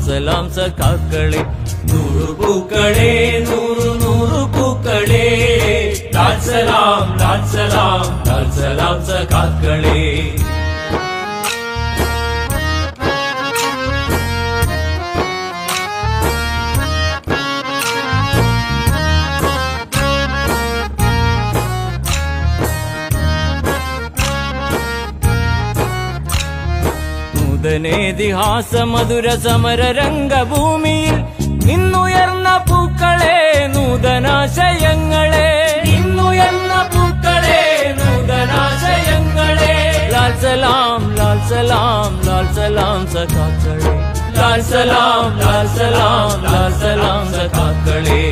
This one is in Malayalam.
സലാം സഖാക്കളെ നൂറു പൂക്കളെ നൂറു നൂറു പൂക്കളെ ലാൽ സലാം ലാൽ സലാം ലാൽ സലാം സഖാക്കളെ നൂതനേതിഹാസ മധുര സമര രംഗഭൂമിയിൽ നിന്നുയർന്ന പൂക്കളെ നൂതനാശയങ്ങളെ നിന്നുയർന്ന പൂക്കളെ നൂതനാശയങ്ങളെ ലാൽ സലാം ലാൽ സലാം ലാൽ സലാം സഖാക്കളെ ലാൽ സലാം ലാൽ സലാം ലാൽ സലാം സഖാക്കളെ